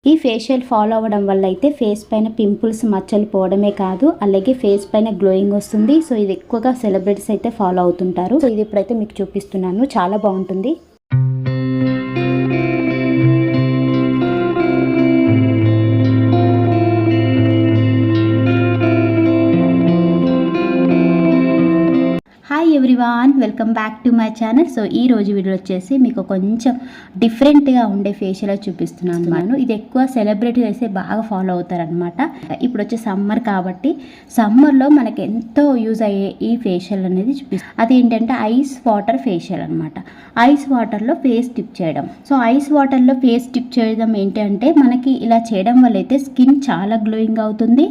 ఈ facial follow అవ్వడం వల్ల అయితే ఫేస్ పైన పింపుల్స్ మచ్చలు పోవడమే కాదు, అలాగే ఫేస్ పైన గ్లోయింగ్ వస్తుంది. సో ఇది ఎక్కువగా సెలబ్రిటీస్ అయితే ఫాలో అవుతుంటారు. సో ఇది ఇప్పుడైతే మీకు చూపిస్తున్నాను, చాలా బాగుంటుంది. Hi everyone, welcome back to my channel. So ఈ రోజు వీడియో వచ్చేసి మీకు కొంచెం డిఫరెంట్గా ఉండే ఫేషియల్ చూపిస్తున్నాను. ఇది ఎక్కువ సెలబ్రిటీస్ అయితే బాగా ఫాలో అవుతారనమాట. ఇప్పుడు వచ్చే సమ్మర్ కాబట్టి సమ్మర్లో మనకి ఎంతో యూజ్ అయ్యే ఈ ఫేషియల్ అనేది చూపిస్తాను. అది ఏంటంటే ఐస్ వాటర్ ఫేషియల్ అనమాట. ఐస్ వాటర్లో ఫేస్ టిప్ చేయడం. సో ఐస్ వాటర్లో ఫేస్ టిప్ చేయడం ఏంటంటే మనకి ఇలా చేయడం వల్ల అయితే స్కిన్ చాలా గ్లోయింగ్ అవుతుంది.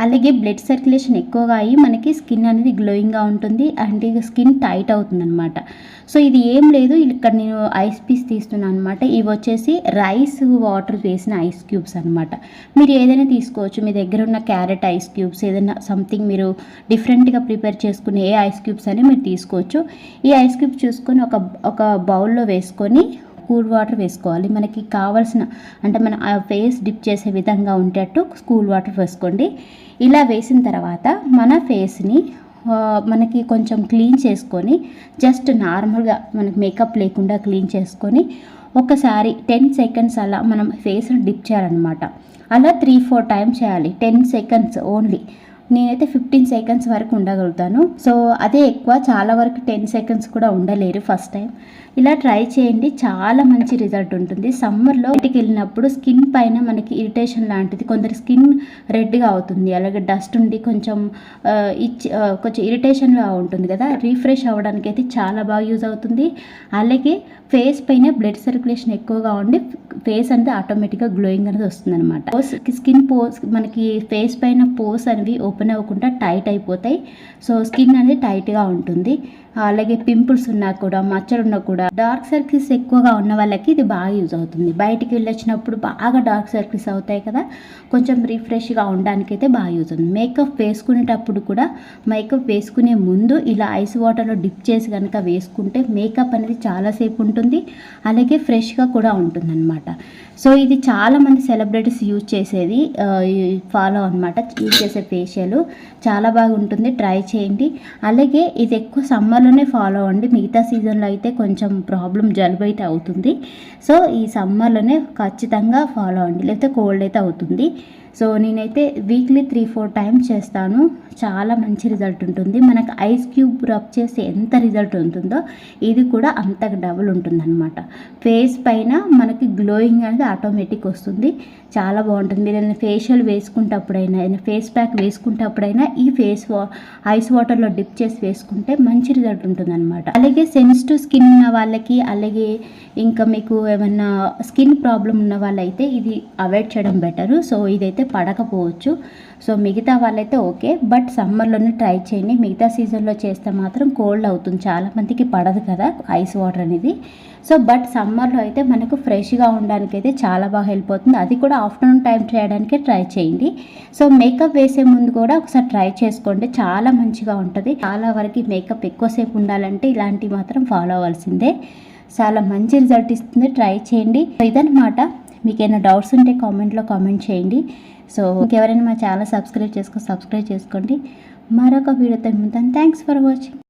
అలాగే బ్లడ్ సర్క్యులేషన్ ఎక్కువగా అయ్యి మనకి స్కిన్ అనేది గ్లోయింగ్గా ఉంటుంది అండ్ స్కిన్ టైట్ అవుతుంది అనమాట. సో ఇది ఏం లేదు, ఇక్కడ నేను ఐస్ పీస్ తీస్తున్నాను అనమాట. ఇవి వచ్చేసి రైస్ వాటర్ వేసిన ఐస్ క్యూబ్స్ అనమాట. మీరు ఏదైనా తీసుకోవచ్చు, మీ దగ్గర ఉన్న క్యారెట్ ఐస్ క్యూబ్స్, ఏదైనా సంథింగ్ మీరు డిఫరెంట్గా ప్రిపేర్ చేసుకునే ఏ ఐస్ క్యూబ్స్ అని మీరు తీసుకోవచ్చు. ఈ ఐస్ క్యూబ్స్ చూసుకొని ఒక బౌల్లో వేసుకొని కూల్ వాటర్ వేసుకోవాలి. మనకి కావాల్సిన అంటే మనం ఆ ఫేస్ డిప్ చేసే విధంగా ఉండేట్టు కూల్ వాటర్ వేసుకోండి. ఇలా వేసిన తర్వాత మన ఫేస్ని మనకి కొంచెం క్లీన్ చేసుకొని జస్ట్ నార్మల్గా మనకి మేకప్ లేకుండా క్లీన్ చేసుకొని ఒకసారి 10 సెకండ్స్ అలా మనం ఫేస్ని డిప్ చేయాలన్నమాట. అలా 3-4 టైమ్స్ చేయాలి. 10 సెకండ్స్ ఓన్లీ. నేనైతే 15 సెకండ్స్ వరకు ఉండగలుగుతాను. సో అదే ఎక్కువ, చాలా వరకు 10 సెకండ్స్ కూడా ఉండలేరు ఫస్ట్ టైం. ఇలా ట్రై చేయండి, చాలా మంచి రిజల్ట్ ఉంటుంది. సమ్మర్లో బయటికి వెళ్ళినప్పుడు స్కిన్ పైన మనకి ఇరిటేషన్ లాంటిది, కొందరి స్కిన్ రెడ్గా అవుతుంది, అలాగే డస్ట్ ఉండి కొంచెం కొంచెం ఇరిటేషన్గా ఉంటుంది కదా, రీఫ్రెష్ అవ్వడానికి అయితే చాలా బాగా యూజ్ అవుతుంది. అలాగే ఫేస్ పైన బ్లడ్ సర్క్యులేషన్ ఎక్కువగా ఉండి ఫేస్ అనేది ఆటోమేటిక్గా గ్లోయింగ్ అనేది వస్తుంది అనమాట. స్కిన్ పోస్ మనకి ఫేస్ పైన పోస్ అనేవి ఓపెన్ అవ్వకుండా టైట్ అయిపోతాయి. సో స్కిన్ అనేది టైట్గా ఉంటుంది. అలాగే పింపుల్స్ ఉన్నా కూడా, మచ్చలు ఉన్నా కూడా, డార్క్ సర్కిల్స్ ఎక్కువగా ఉన్న వాళ్ళకి ఇది బాగా యూజ్ అవుతుంది. బయటికి వెళ్ళొచ్చినప్పుడు బాగా డార్క్ సర్కిల్స్ అవుతాయి కదా, కొంచెం రిఫ్రెష్గా ఉండడానికి అయితే బాగా యూజ్ అవుతుంది. మేకప్ వేసుకునేటప్పుడు కూడా, మేకప్ వేసుకునే ముందు ఇలా ఐస్ వాటర్లో డిప్ చేసి కనుక వేసుకుంటే మేకప్ అనేది చాలాసేపు ఉంటుంది, అలాగే ఫ్రెష్గా కూడా ఉంటుంది అనమాట. సో ఇది చాలామంది సెలబ్రిటీస్ యూజ్ చేసేది, ఫాలో అనమాట, యూజ్ చేసే ఫేషియల్ చాలా బాగా ఉంటుంది. ట్రై చేయండి. అలాగే ఇది ఎక్కువ సమ్మర్లోనే ఫాలో అవ్వండి. మిగతా సీజన్లో అయితే కొంచెం ప్రాబ్లం జలుబు అయితే అవుతుంది. సో ఈ సమ్మర్లోనే ఖచ్చితంగా ఫాలో అవ్వండి, లేకపోతే కోల్డ్ అయితే అవుతుంది. సో నేనైతే వీక్లీ 3-4 టైమ్స్ చేస్తాను. చాలా మంచి రిజల్ట్ ఉంటుంది. మనకు ఐస్ క్యూబ్ రబ్ చేస్తే ఎంత రిజల్ట్ ఉంటుందో ఇది కూడా అంతకు డబుల్ ఉంటుందన్నమాట. ఫేస్ పైన మనకి గ్లోయింగ్ అనేది ఆటోమేటిక్ వస్తుంది, చాలా బాగుంటుంది. మీరు ఏదైనా ఫేషియల్ వేసుకుంటప్పుడైనా, ఏదైనా ఫేస్ ప్యాక్ వేసుకుంటప్పుడైనా ఈ ఐస్ వాటర్లో డిప్ చేసి వేసుకుంటే మంచి రిజల్ట్ ఉంటుందన్నమాట. అలాగే సెన్సిటివ్ స్కిన్ ఉన్న వాళ్ళకి, అలాగే ఇంకా మీకు ఏమన్నా స్కిన్ ప్రాబ్లం ఉన్న వాళ్ళైతే ఇది అవాయిడ్ చేయడం బెటరు. సో ఇదైతే పడకపోవచ్చు. సో మిగతా వాళ్ళైతే ఓకే, బట్ సమ్మర్లోనే ట్రై చేయండి. మిగతా సీజన్లో చేస్తే మాత్రం కోల్డ్ అవుతుంది, చాలామందికి పడదు కదా ఐస్ వాటర్ అనేది. సో బట్ సమ్మర్లో అయితే మనకు ఫ్రెష్గా ఉండడానికి అయితే చాలా బాగా హెల్ప్ అవుతుంది. అది కూడా ఆఫ్టర్నూన్ టైం చేయడానికే ట్రై చేయండి. సో మేకప్ వేసే ముందు కూడా ఒకసారి ట్రై చేసుకోండి, చాలా మంచిగా ఉంటుంది. చాలా వరకు మేకప్ ఎక్కువసేపు ఉండాలంటే ఇలాంటివి మాత్రం ఫాలో అవ్వాల్సిందే. చాలా మంచి రిజల్ట్ ఇస్తుంది, ట్రై చేయండి. ఇదనమాట. మీకు ఏమైనా డౌట్స్ ఉంటే కామెంట్లో కామెంట్ చేయండి. సో ఇంకెవరైనా మా ఛానల్ సబ్స్క్రైబ్ చేసుకోండి. మరొక వీడియోతో ఉంటాను. Thanks for watching.